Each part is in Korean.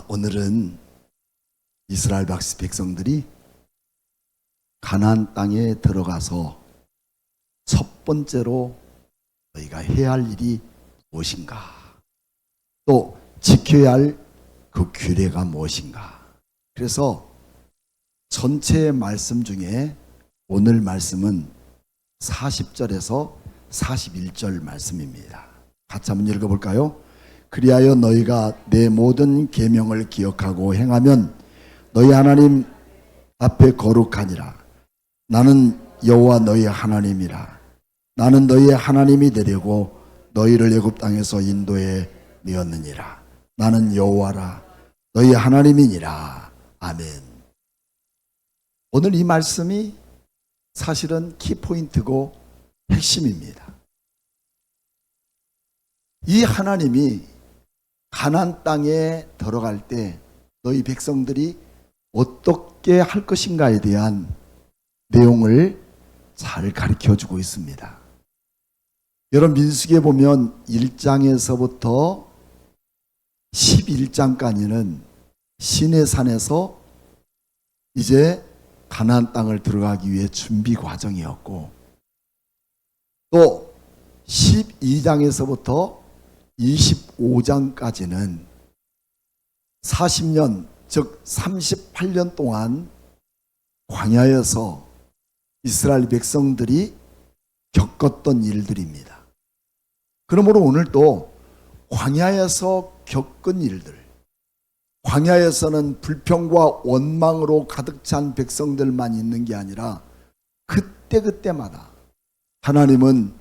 오늘은 이스라엘 백성들이 가나안 땅에 들어가서 첫 번째로 너희가 해야 할 일이 무엇인가, 또 지켜야 할 그 규례가 무엇인가. 그래서 전체 말씀 중에 오늘 말씀은 40절에서 41절 말씀입니다. 같이 한번 읽어볼까요? 그리하여 너희가 내 모든 계명을 기억하고 행하면 너희 하나님 앞에 거룩하니라. 나는 여호와 너희 하나님이라. 나는 너희의 하나님이 되려고 너희를 애굽 땅에서 인도해 내었느니라. 나는 여호와라 너희 하나님이니라. 아멘. 오늘 이 말씀이 사실은 키포인트고 핵심입니다. 이 하나님이 가나안 땅에 들어갈 때 너희 백성들이 어떻게 할 것인가에 대한 내용을 잘 가르쳐주고 있습니다. 여러분, 민수기에 보면 1장에서부터 11장까지는 시내산에서 이제 가나안 땅을 들어가기 위해 준비 과정이었고, 또 12장에서부터 25장까지는 40년, 즉 38년 동안 광야에서 이스라엘 백성들이 겪었던 일들입니다. 그러므로 오늘도 광야에서 겪은 일들, 광야에서는 불평과 원망으로 가득 찬 백성들만 있는 게 아니라 그때그때마다 하나님은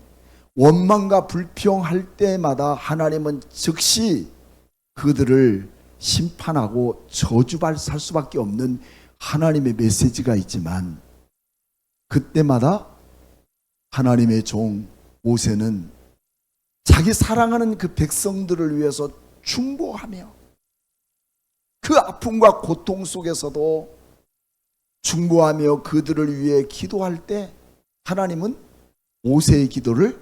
원망과 불평할 때마다 하나님은 즉시 그들을 심판하고 저주할 수밖에 없는 하나님의 메시지가 있지만, 그때마다 하나님의 종 모세는 자기 사랑하는 그 백성들을 위해서 중보하며 그 아픔과 고통 속에서도 중보하며 그들을 위해 기도할 때 하나님은 모세의 기도를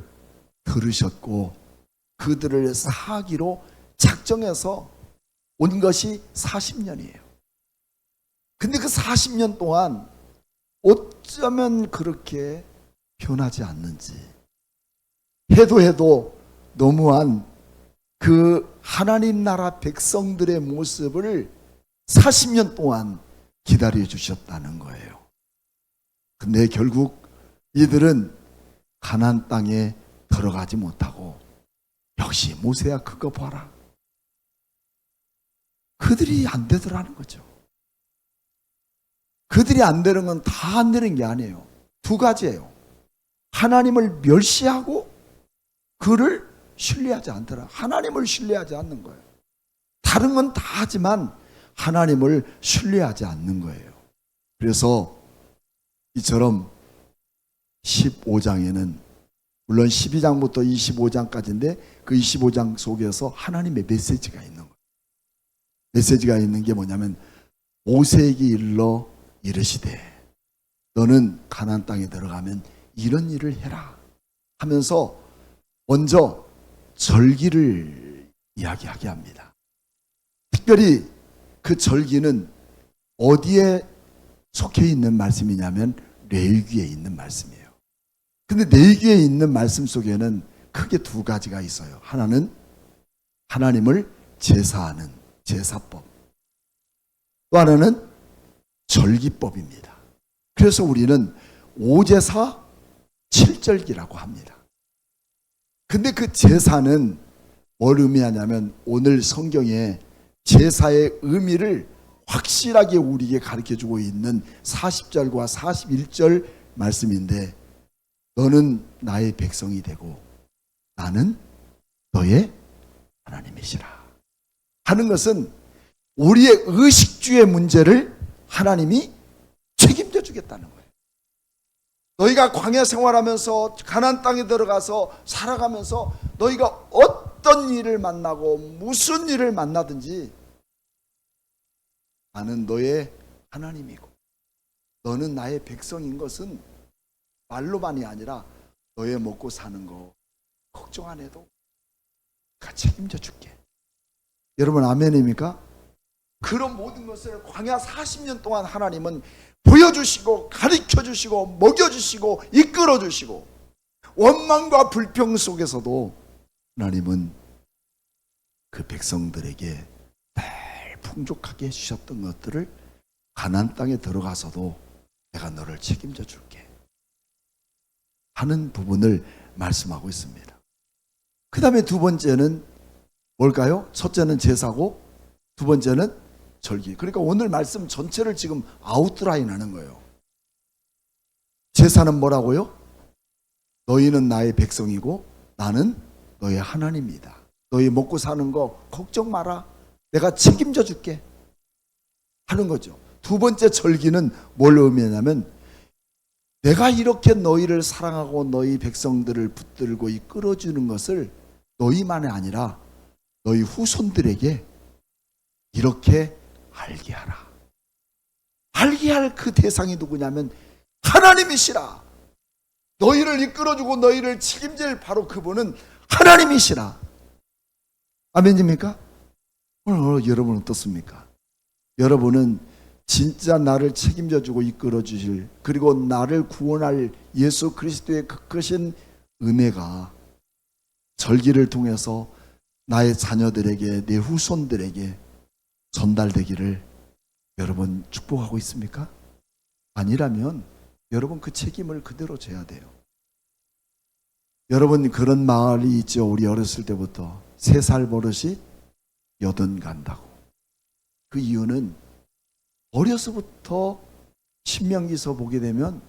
들으셨고 그들을 사하기로 작정해서 온 것이 40년이에요. 근데 그 40년 동안 어쩌면 그렇게 변하지 않는지, 해도 너무한 그 하나님 나라 백성들의 모습을 40년 동안 기다려 주셨다는 거예요. 근데 결국 이들은 가나안 땅에 들어가지 못하고, 역시 모세야 그거 봐라, 그들이 안 되더라는 거죠. 그들이 안 되는 건 다 안 되는 게 아니에요. 두 가지예요. 하나님을 멸시하고 그를 신뢰하지 않더라. 하나님을 신뢰하지 않는 거예요. 다른 건 다 하지만 하나님을 신뢰하지 않는 거예요. 그래서 이처럼 15장에는 물론 12장부터 25장까지인데 그 25장 속에서 하나님의 메시지가 있는 거예요. 메시지가 있는 게 뭐냐면, 모세에게 일러 이르시되 너는 가나안 땅에 들어가면 이런 일을 해라 하면서 먼저 절기를 이야기하게 합니다. 특별히 그 절기는 어디에 속해 있는 말씀이냐면 레위기에 있는 말씀이에요. 근데 레위기에 있는 말씀 속에는 크게 두 가지가 있어요. 하나는 하나님을 제사하는 제사법, 또 하나는 절기법입니다. 그래서 우리는 오제사 7절기라고 합니다. 근데 그 제사는 뭘 의미하냐면, 오늘 성경에 제사의 의미를 확실하게 우리에게 가르쳐주고 있는 40절과 41절 말씀인데, 너는 나의 백성이 되고 나는 너의 하나님이시라 하는 것은 우리의 의식주의 문제를 하나님이 책임져 주겠다는 거예요. 너희가 광야 생활하면서 가나안 땅에 들어가서 살아가면서 너희가 어떤 일을 만나고 무슨 일을 만나든지 나는 너의 하나님이고 너는 나의 백성인 것은 말로만이 아니라 너의 먹고 사는 거 걱정 안 해도 책임져 줄게. 여러분 아멘입니까? 그런 모든 것을 광야 40년 동안 하나님은 보여주시고 가르쳐주시고 먹여주시고 이끌어주시고 원망과 불평 속에서도 하나님은 그 백성들에게 늘 풍족하게 해주셨던 것들을 가나안 땅에 들어가서도 내가 너를 책임져 줄게 하는 부분을 말씀하고 있습니다. 그 다음에 두 번째는 뭘까요? 첫째는 제사고 두 번째는 절기. 그러니까 오늘 말씀 전체를 지금 아웃라인 하는 거예요. 제사는 뭐라고요? 너희는 나의 백성이고 나는 너의 하나님이다. 너희 먹고 사는 거 걱정 마라. 내가 책임져 줄게 하는 거죠. 두 번째 절기는 뭘 의미하냐면 내가 이렇게 너희를 사랑하고 너희 백성들을 붙들고 이끌어주는 것을 너희만이 아니라 너희 후손들에게 이렇게 알게 하라. 알게 할 그 대상이 누구냐면 하나님이시라. 너희를 이끌어주고 너희를 책임질 바로 그분은 하나님이시라. 아멘입니까? 오늘 여러분 어떻습니까? 여러분은 진짜 나를 책임져주고 이끌어주실 그리고 나를 구원할 예수 그리스도의 그 크신 은혜가 절기를 통해서 나의 자녀들에게 내 후손들에게 전달되기를 여러분 축복하고 있습니까? 아니라면 여러분 그 책임을 그대로 져야 돼요. 여러분 그런 말이 있죠. 우리 어렸을 때부터 3살 버릇이 8 간다고. 그 이유는 어려서부터 신명기서 보게 되면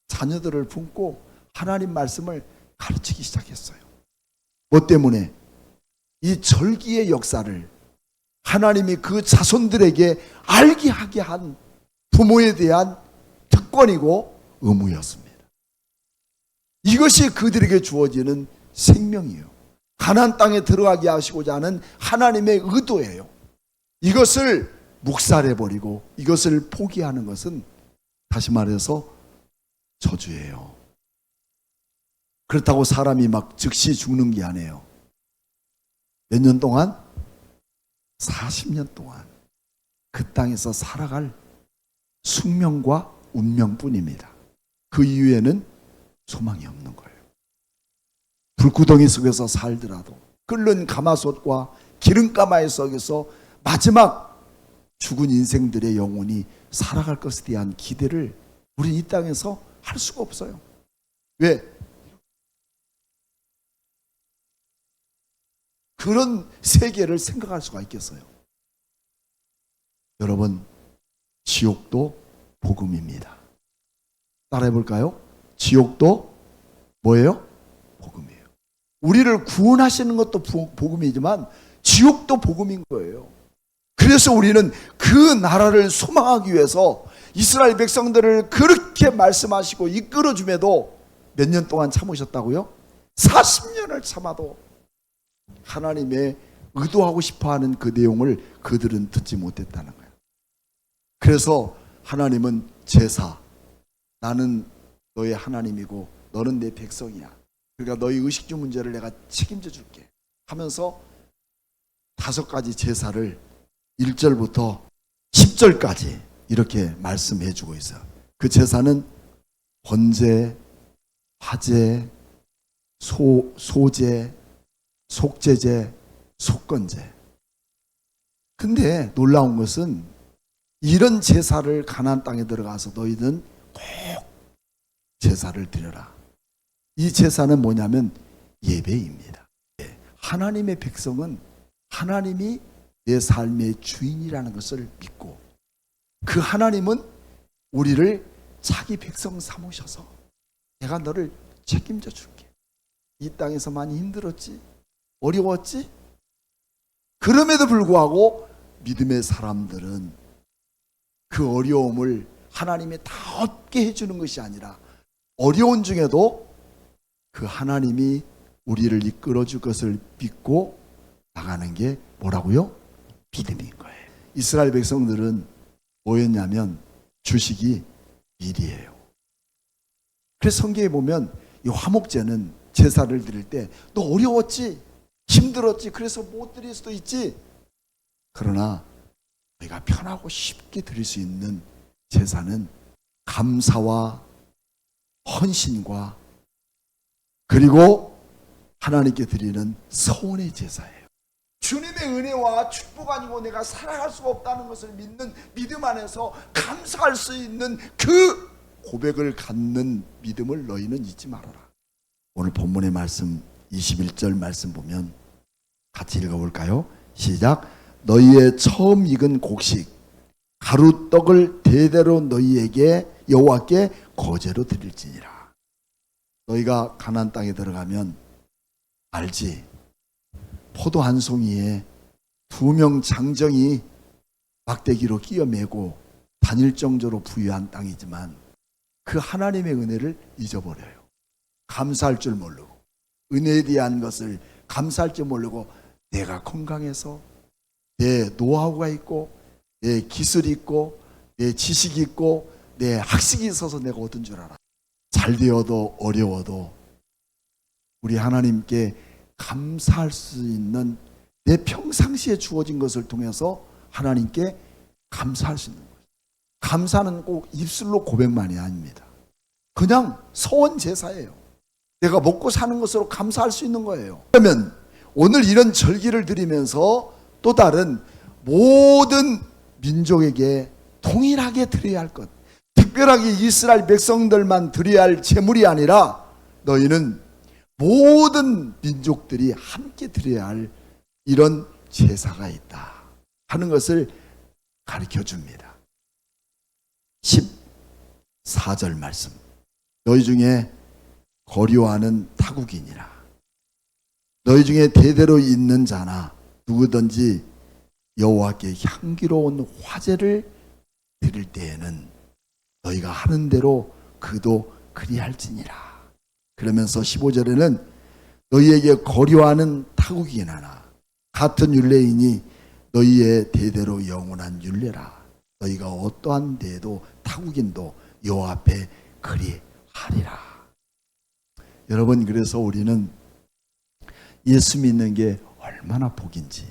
자녀들을 품고 하나님 말씀을 가르치기 시작했어요. 뭐 때문에? 이 절기의 역사를 하나님이 그 자손들에게 알게 하게 한 부모에 대한 특권이고 의무였습니다. 이것이 그들에게 주어지는 생명이에요. 가나안 땅에 들어가게 하시고자 하는 하나님의 의도예요. 이것을 묵살해버리고 이것을 포기하는 것은 다시 말해서 저주예요. 그렇다고 사람이 막 즉시 죽는 게 아니에요. 몇 년 동안? 40년 동안 그 땅에서 살아갈 숙명과 운명뿐입니다. 그 이후에는 소망이 없는 거예요. 불구덩이 속에서 살더라도 끓는 가마솥과 기름가마의 속에서 마지막 죽은 인생들의 영혼이 살아갈 것에 대한 기대를 우리 이 땅에서 할 수가 없어요. 왜? 그런 세계를 생각할 수가 있겠어요? 여러분, 지옥도 복음입니다. 따라해 볼까요? 지옥도 뭐예요? 복음이에요. 우리를 구원하시는 것도 복음이지만 지옥도 복음인 거예요. 그래서 우리는 그 나라를 소망하기 위해서 이스라엘 백성들을 그렇게 말씀하시고 이끌어줌에도 몇 년 동안 참으셨다고요? 40년을 참아도 하나님의 의도하고 싶어하는 그 내용을 그들은 듣지 못했다는 거예요. 그래서 하나님은 제사, 나는 너의 하나님이고 너는 내 백성이야. 그러니까 너희 의식주 문제를 내가 책임져 줄게 하면서 5가지 제사를 1절부터 10절까지 이렇게 말씀해 주고 있어요. 그 제사는 번제, 화제, 소제, 속제제, 속건제. 근데 놀라운 것은 이런 제사를 가나안 땅에 들어가서 너희는 꼭 제사를 드려라. 이 제사는 뭐냐면 예배입니다. 하나님의 백성은 하나님이 내 삶의 주인이라는 것을 믿고 그 하나님은 우리를 자기 백성 삼으셔서 내가 너를 책임져 줄게. 이 땅에서 많이 힘들었지? 어려웠지? 그럼에도 불구하고 믿음의 사람들은 그 어려움을 하나님이 다 얻게 해주는 것이 아니라 어려운 중에도 그 하나님이 우리를 이끌어줄 것을 믿고 나가는 게 뭐라고요? 믿음인 거예요. 이스라엘 백성들은 뭐였냐면 주식이 밀이에요. 그래서 성경에 보면 이 화목제는 제사를 드릴 때 너 어려웠지? 힘들었지? 그래서 못 드릴 수도 있지? 그러나 우리가 편하고 쉽게 드릴 수 있는 제사는 감사와 헌신과 그리고 하나님께 드리는 서원의 제사예요. 주님의 은혜와 축복 아니고 내가 살아갈 수가 없다는 것을 믿는 믿음 안에서 감사할 수 있는 그 고백을 갖는 믿음을 너희는 잊지 말아라. 오늘 본문의 말씀 21절 말씀 보면 같이 읽어볼까요? 시작. 너희의 처음 익은 곡식 가루떡을 대대로 너희에게 여호와께 거제로 드릴지니라. 너희가 가나안 땅에 들어가면 알지? 포도 한 송이에 2명 장정이 막대기로 끼어매고 다닐 정도로 부유한 땅이지만 그 하나님의 은혜를 잊어버려요. 감사할 줄 모르고 은혜에 대한 것을 감사할 줄 모르고 내가 건강해서 내 노하우가 있고 내 기술이 있고 내 지식이 있고 내 학식이 있어서 내가 얻은 줄 알아. 잘 되어도 어려워도 우리 하나님께 감사할 수 있는 내 평상시에 주어진 것을 통해서 하나님께 감사할 수 있는 거예요. 감사는 꼭 입술로 고백만이 아닙니다. 그냥 서원 제사예요. 내가 먹고 사는 것으로 감사할 수 있는 거예요. 그러면 오늘 이런 절기를 드리면서 또 다른 모든 민족에게 동일하게 드려야 할 것, 특별하게 이스라엘 백성들만 드려야 할 제물이 아니라 너희는 모든 민족들이 함께 드려야 할 이런 제사가 있다 하는 것을 가르쳐 줍니다. 14절 말씀. 너희 중에 거류하는 타국인이라 너희 중에 대대로 있는 자나 누구든지 여호와께 향기로운 화제를 드릴 때에는 너희가 하는 대로 그도 그리할지니라. 그러면서 15절에는 너희에게 거류하는 타국인하나 같은 율례이니 너희의 대대로 영원한 율례라. 너희가 어떠한 데에도 타국인도 여호와 앞에 그리하리라. 여러분, 그래서 우리는 예수 믿는 게 얼마나 복인지.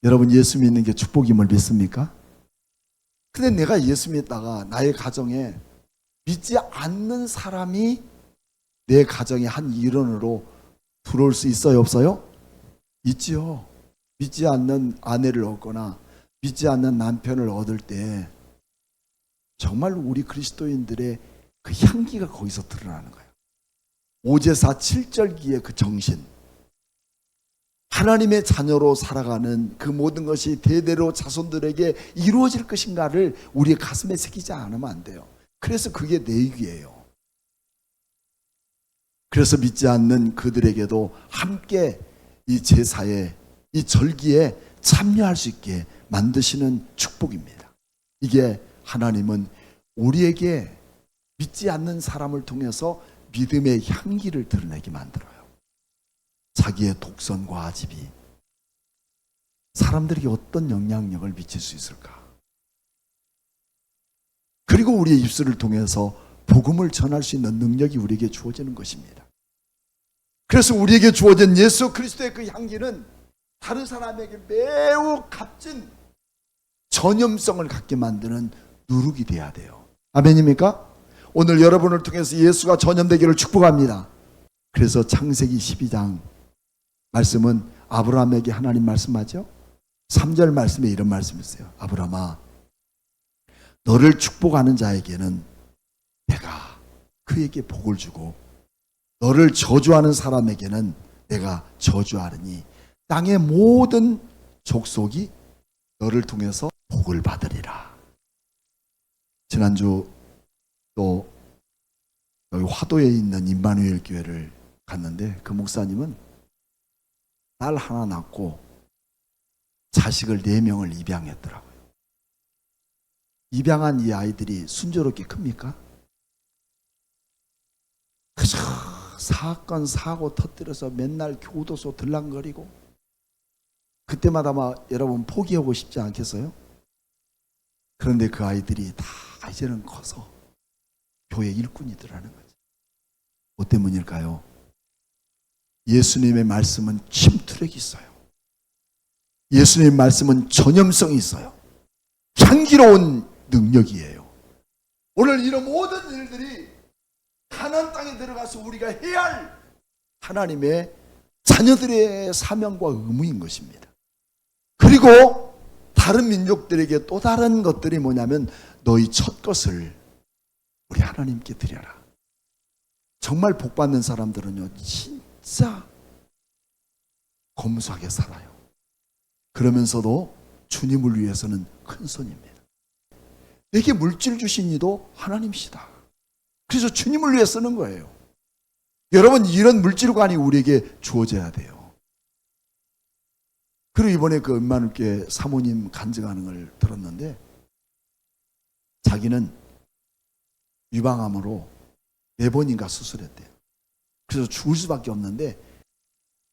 여러분, 예수 믿는 게 축복임을 믿습니까? 근데 내가 예수 믿다가 나의 가정에 믿지 않는 사람이 내 가정의 한 일원으로 들어올 수 있어요, 없어요? 있지요. 믿지 않는 아내를 얻거나 믿지 않는 남편을 얻을 때 정말 우리 그리스도인들의 그 향기가 거기서 드러나는 거예요. 오제사 7절기의 그 정신, 하나님의 자녀로 살아가는 그 모든 것이 대대로 자손들에게 이루어질 것인가를 우리의 가슴에 새기지 않으면 안 돼요. 그래서 그게 내익이에요. 그래서 믿지 않는 그들에게도 함께 이 제사에, 이 절기에 참여할 수 있게 만드시는 축복입니다. 이게 하나님은 우리에게 믿지 않는 사람을 통해서 믿음의 향기를 드러내게 만들어요. 자기의 독선과 아집이 사람들에게 어떤 영향력을 미칠 수 있을까? 그리고 우리의 입술을 통해서 복음을 전할 수 있는 능력이 우리에게 주어지는 것입니다. 그래서 우리에게 주어진 예수 그리스도의 그 향기는 다른 사람에게 매우 값진 전염성을 갖게 만드는 누룩이 돼야 돼요. 아멘입니까? 오늘 여러분을 통해서 예수가 전염되기를 축복합니다. 그래서 창세기 12장 말씀은 아브라함에게 하나님 말씀하죠. 3절 말씀에 이런 말씀이 있어요. 아브라함아, 너를 축복하는 자에게는 내가 그에게 복을 주고 너를 저주하는 사람에게는 내가 저주하리니 땅의 모든 족속이 너를 통해서 복을 받으리라. 지난주 또 여기 화도에 있는 임마누엘 교회를 갔는데 그 목사님은 딸 하나 낳고 자식을 4명을 입양했더라고요. 입양한 이 아이들이 순조롭게 큽니까? 그저 사건 사고 터뜨려서 맨날 교도소 들락거리고 그때마다 막 여러분 포기하고 싶지 않겠어요? 그런데 그 아이들이 다 이제는 커서 교회 일꾼이더라는 거죠. 뭐 때문일까요? 예수님의 말씀은 침투력이 있어요. 예수님의 말씀은 전염성이 있어요. 향기로운 능력이에요. 오늘 이런 모든 일들이 가나안 땅에 들어가서 우리가 해야 할 하나님의 자녀들의 사명과 의무인 것입니다. 그리고 다른 민족들에게 또 다른 것들이 뭐냐면 너희 첫 것을 우리 하나님께 드려라. 정말 복받는 사람들은요 진짜 검소하게 살아요. 그러면서도 주님을 위해서는 큰 손입니다. 내게 물질 주신 이도 하나님이시다. 그래서 주님을 위해 쓰는 거예요. 여러분, 이런 물질관이 우리에게 주어져야 돼요. 그리고 이번에 그 임마누엘교회 사모님 간증하는 걸 들었는데 자기는 유방암으로 4번인가 수술했대요. 그래서 죽을 수밖에 없는데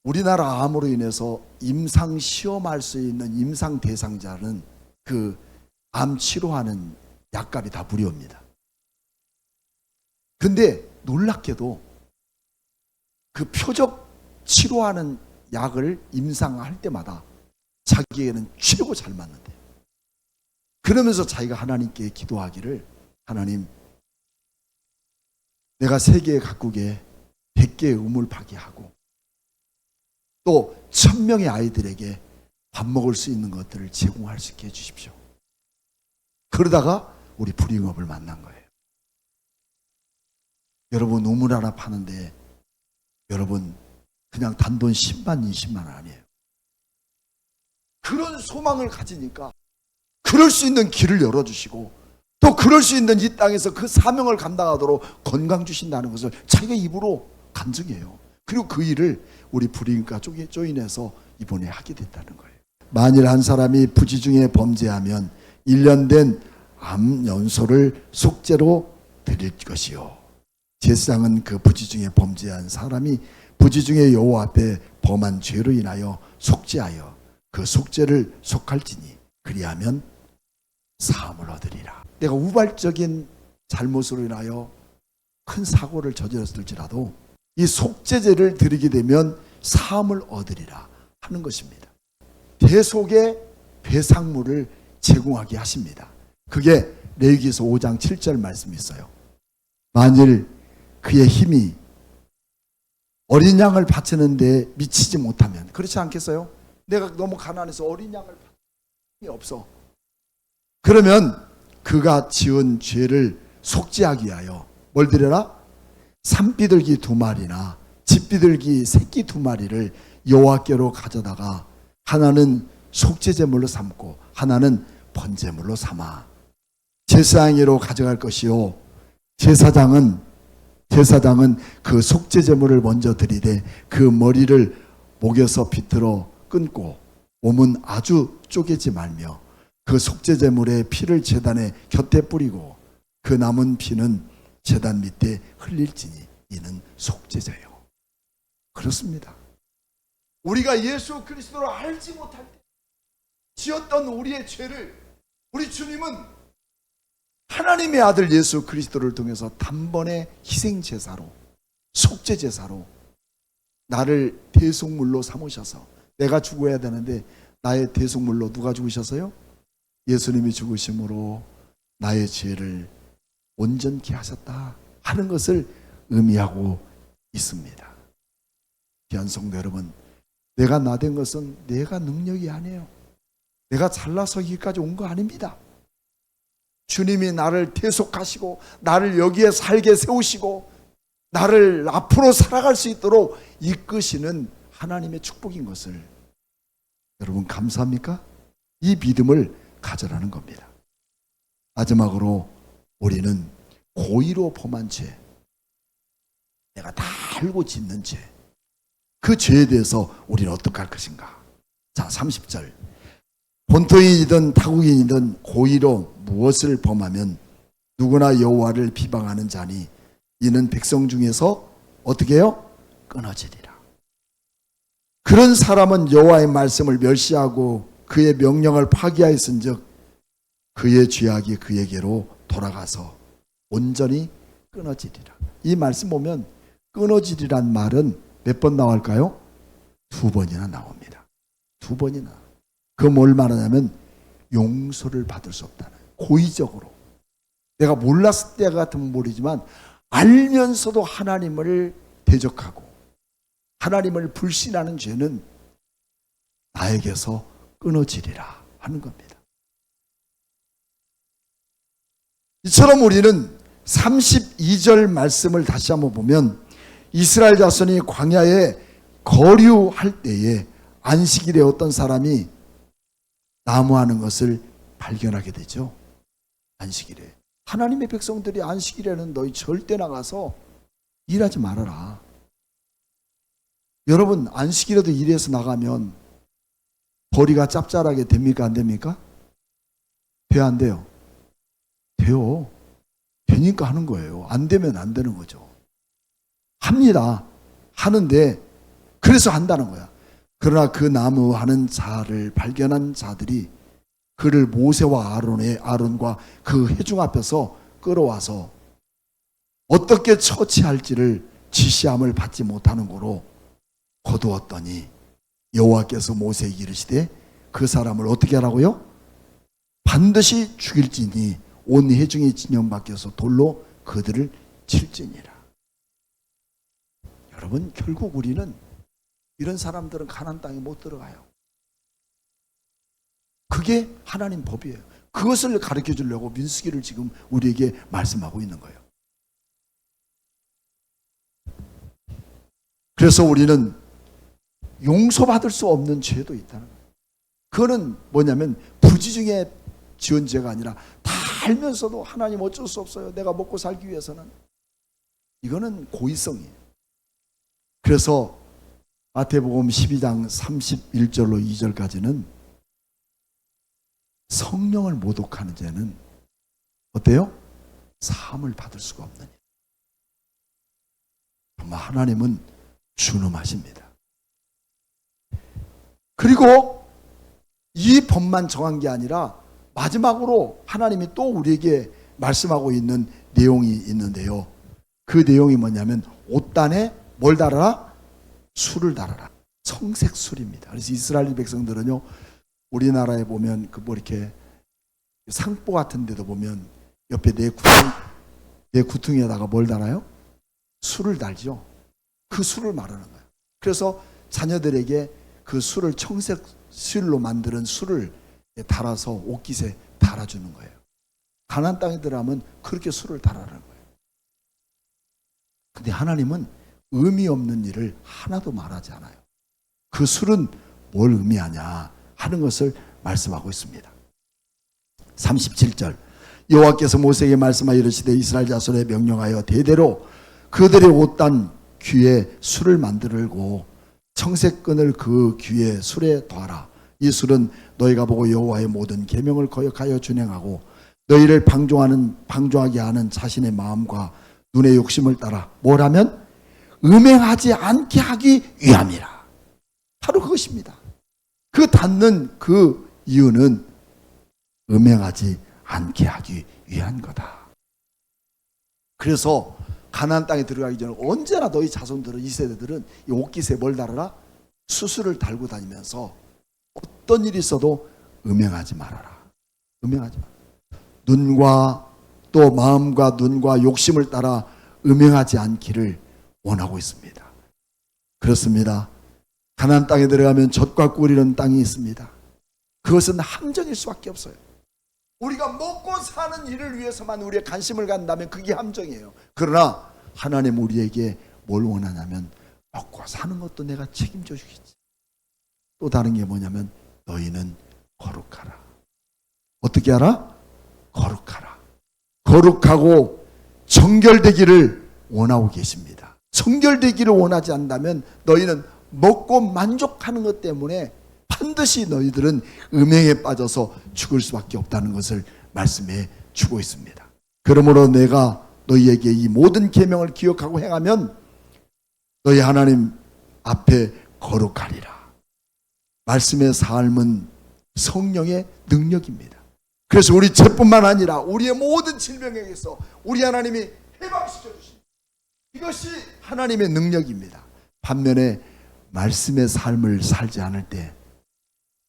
우리나라 암으로 인해서 임상 시험할 수 있는 임상 대상자는 그 암 치료하는 약값이 다 무료입니다. 근데 놀랍게도 그 표적 치료하는 약을 임상할 때마다 자기에게는 최고 잘 맞는데요. 그러면서 자기가 하나님께 기도하기를, 하나님, 내가 세계 각국에 100개의 우물 파기하고 또 1000명의 아이들에게 밥 먹을 수 있는 것들을 제공할 수 있게 해주십시오. 그러다가 우리 불임업을 만난 거예요. 여러분, 우물 하나 파는데 여러분 그냥 단돈 10만 20만 원 아니에요. 그런 소망을 가지니까 그럴 수 있는 길을 열어주시고 또 그럴 수 있는 이 땅에서 그 사명을 감당하도록 건강 주신다는 것을 자기가 입으로 간증해요. 그리고 그 일을 우리 불임과 조인해서 이번에 하게 됐다는 거예요. 만일 한 사람이 부지 중에 범죄하면 1년 된 암 연소를 속죄로 드릴 것이요, 제사장은 그 부지 중에 범죄한 사람이 부지 중에 여호와 앞에 범한 죄로 인하여 속죄하여 그 속죄를 속할지니 그리하면 사함을 얻으리라. 내가 우발적인 잘못으로 인하여 큰 사고를 저질렀을지라도 이 속죄제를 드리게 되면 사함을 얻으리라 하는 것입니다. 대속의 배상물을 제공하게 하십니다. 그게 레위기서 5장 7절 말씀이 있어요. 만일 그의 힘이 어린 양을 바치는데 미치지 못하면, 그렇지 않겠어요? 내가 너무 가난해서 어린 양을 바치는 힘이 없어. 그러면 그가 지은 죄를 속죄하기 위하여 뭘 드려라? 산비둘기 2마리나 집비둘기 새끼 2마리를 여호와께로 가져다가 하나는 속죄제물로 삼고 하나는 번제물로 삼아 제사장에로 가져갈 것이요, 제사장은 그 속죄제물을 먼저 드리되 그 머리를 목에서 비틀어 끊고 몸은 아주 쪼개지 말며 그 속죄제물의 피를 제단의 곁에 뿌리고 그 남은 피는 제단 밑에 흘릴지니 이는 속죄제요. 그렇습니다. 우리가 예수 그리스도를 알지 못할 때 지었던 우리의 죄를 우리 주님은 하나님의 아들 예수 그리스도를 통해서 단번에 희생제사로, 속죄제사로 나를 대속물로 삼으셔서, 내가 죽어야 되는데 나의 대속물로 누가 죽으셨어요? 예수님이 죽으심으로 나의 죄를 온전케 하셨다 하는 것을 의미하고 있습니다. 귀한 성도 여러분, 내가 나된 것은 내가 능력이 아니에요. 내가 잘나서 여기까지 온 거 아닙니다. 주님이 나를 대속하시고 나를 여기에 살게 세우시고 나를 앞으로 살아갈 수 있도록 이끄시는 하나님의 축복인 것을 여러분 감사합니까? 이 믿음을 가져라는 겁니다. 마지막으로 우리는 고의로 범한 죄, 내가 다 알고 짓는 죄, 그 죄에 대해서 우리는 어떻게 할 것인가? 자, 30절. 본토인이든 타국인이든 고의로 무엇을 범하면 누구나 여호와를 비방하는 자니 이는 백성 중에서 어떻게 해요? 끊어지리라. 그런 사람은 여호와의 말씀을 멸시하고 그의 명령을 파기하였은즉 그의 죄악이 그에게로 돌아가서 온전히 끊어지리라. 이 말씀 보면 끊어지리란 말은 몇 번 나올까요? 2번이나 나옵니다. 2번이나. 그 뭘 말하냐면 용서를 받을 수 없다는 거예요. 고의적으로. 내가 몰랐을 때 같으면 모르지만 알면서도 하나님을 대적하고 하나님을 불신하는 죄는 나에게서 끊어지리라 하는 겁니다. 이처럼 우리는 32절 말씀을 다시 한번 보면 이스라엘 자손이 광야에 거류할 때에 안식일에 어떤 사람이 나무하는 것을 발견하게 되죠. 안식일에. 하나님의 백성들이 안식일에는 너희 절대 나가서 일하지 말아라. 여러분, 안식일에도 일해서 나가면 벌이가 짭짤하게 됩니까? 안 됩니까? 돼요? 안 돼요? 돼요. 되니까 하는 거예요. 안 되면 안 되는 거죠. 합니다. 하는데 그래서 한다는 거야. 그러나 그 나무하는 자를 발견한 자들이 그를 모세와 아론과 그 회중 앞에서 끌어와서 어떻게 처치할지를 지시함을 받지 못하는 거로 거두었더니 여호와께서 모세에게 이르시되 그 사람을 어떻게 하라고요? 반드시 죽일지니 온 회중이 진영 밖에서 돌로 그들을 칠지니라. 여러분, 결국 우리는 이런 사람들은 가나안 땅에 못 들어가요. 그게 하나님 법이에요. 그것을 가르쳐 주려고 민수기를 지금 우리에게 말씀하고 있는 거예요. 그래서 우리는 용서받을 수 없는 죄도 있다는 거예요. 그거는 뭐냐면 부지 중에 지은 죄가 아니라 다 알면서도 하나님 어쩔 수 없어요. 내가 먹고 살기 위해서는. 이거는 고의성이에요. 그래서 마태복음 12장 31절로 2절까지는 성령을 모독하는 죄는 어때요? 사함을 받을 수가 없는 일. 정말 하나님은 준엄하십니다. 그리고 이 법만 정한 게 아니라 마지막으로 하나님이 또 우리에게 말씀하고 있는 내용이 있는데요. 그 내용이 뭐냐면 옷단에 뭘 달아라? 술을 달아라. 청색술입니다. 그래서 이스라엘 백성들은요, 우리나라에 보면 그 뭐 이렇게 상보 같은 데도 보면 옆에 내 구퉁이에다가 뭘 달아요? 술을 달죠. 그 술을 말하는 거예요. 그래서 자녀들에게 그 술을 청색술로 만드는 술을 달아서 옷깃에 달아주는 거예요. 가나안 땅에 들어가면 그렇게 술을 달아라는 거예요. 근데 하나님은 의미 없는 일을 하나도 말하지 않아요. 그 술은 뭘 의미하냐 하는 것을 말씀하고 있습니다. 37절 여호와께서 모세에게 말씀하여 이르시되 이스라엘 자손에 명령하여 대대로 그들의 옷단 귀에 술을 만들고 청색끈을 그 귀에 술에 더하라. 이 술은 너희가 보고 여호와의 모든 계명을 거역하여 준행하고 너희를 방종하게 하는 자신의 마음과 눈의 욕심을 따라 뭘 하면 음행하지 않게 하기 위함이라. 바로 그것입니다. 그 닫는 그 이유는 음행하지 않게 하기 위한 거다. 그래서 가나안 땅에 들어가기 전에 언제나 너희 자손들은, 이 세대들은 이 옷깃에 뭘 달아라? 수술을 달고 다니면서 어떤 일이 있어도 음행하지 말아라. 음행하지 말아라. 눈과 또 마음과 눈과 욕심을 따라 음행하지 않기를 원하고 있습니다. 그렇습니다. 가나안 땅에 들어가면 젖과 꿀이는 땅이 있습니다. 그것은 함정일 수밖에 없어요. 우리가 먹고 사는 일을 위해서만 우리의 관심을 갖는다면 그게 함정이에요. 그러나 하나님 우리에게 뭘 원하냐면 먹고 사는 것도 내가 책임져 주겠지. 또 다른 게 뭐냐면 너희는 거룩하라. 어떻게 하라? 거룩하라. 거룩하고 정결되기를 원하고 계십니다. 정결되기를 원하지 않는다면 너희는 먹고 만족하는 것 때문에 반드시 너희들은 음행에 빠져서 죽을 수밖에 없다는 것을 말씀해 주고 있습니다. 그러므로 내가 너희에게 이 모든 계명을 기억하고 행하면 너희 하나님 앞에 거룩하리라. 말씀의 삶은 성령의 능력입니다. 그래서 우리 죄뿐만 아니라 우리의 모든 질병에게서 우리 하나님이 해방시켜 주십니다. 이것이 하나님의 능력입니다. 반면에 말씀의 삶을 살지 않을 때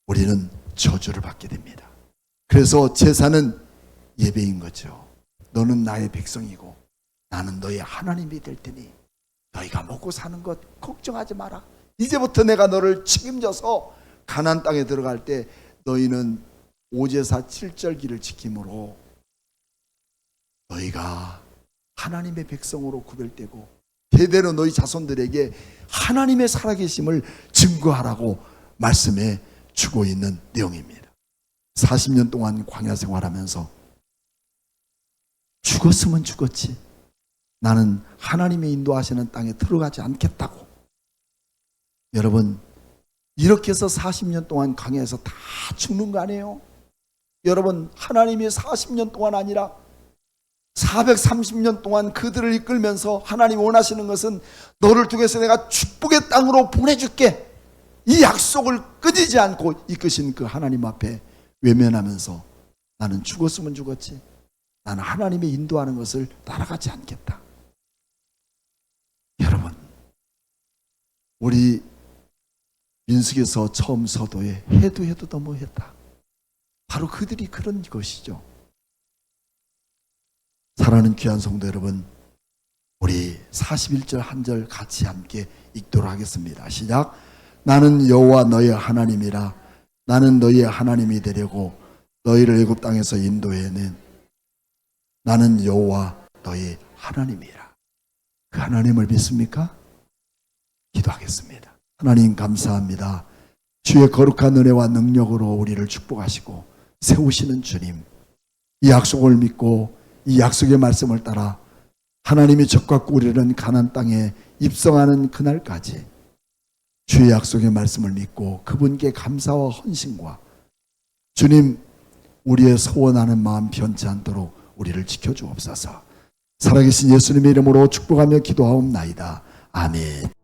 우리는 저주를 받게 됩니다. 그래서 제사는 예배인 거죠. 너는 나의 백성이고 나는 너의 하나님이 될 테니 너희가 먹고 사는 것 걱정하지 마라. 이제부터 내가 너를 책임져서 가나안 땅에 들어갈 때 너희는 오제사 7절기를 지킴으로 너희가 하나님의 백성으로 구별되고 대대로 너희 자손들에게 하나님의 살아계심을 증거하라고 말씀해 주고 있는 내용입니다. 40년 동안 광야 생활하면서 죽었으면 죽었지, 나는 하나님의 인도하시는 땅에 들어가지 않겠다고. 여러분, 이렇게 해서 40년 동안 광야에서 다 죽는 거 아니에요? 여러분, 하나님이 40년 동안 아니라 430년 동안 그들을 이끌면서 하나님 원하시는 것은 너를 통해서 내가 축복의 땅으로 보내줄게, 이 약속을 끊이지 않고 이끄신 그 하나님 앞에 외면하면서 나는 죽었으면 죽었지, 나는 하나님의 인도하는 것을 따라가지 않겠다. 여러분, 우리 민수기에서 처음 서도에 해도 너무했다. 바로 그들이 그런 것이죠. 사랑하는 귀한 성도 여러분, 우리 41절 한 절 같이 함께 읽도록 하겠습니다. 시작. 나는 여호와 너의 하나님이라. 나는 너희의 하나님이 되려고 너희를 애굽 땅에서 인도해낸 나는 여호와 너희 하나님이라. 그 하나님을 믿습니까? 기도하겠습니다. 하나님 감사합니다. 주의 거룩한 은혜와 능력으로 우리를 축복하시고 세우시는 주님, 이 약속을 믿고 이 약속의 말씀을 따라 하나님이 적과 꿀이는 가나안 땅에 입성하는 그날까지 주의 약속의 말씀을 믿고 그분께 감사와 헌신과 주님, 우리의 소원하는 마음 변치 않도록 우리를 지켜주옵소서. 살아계신 예수님의 이름으로 축복하며 기도하옵나이다. 아멘.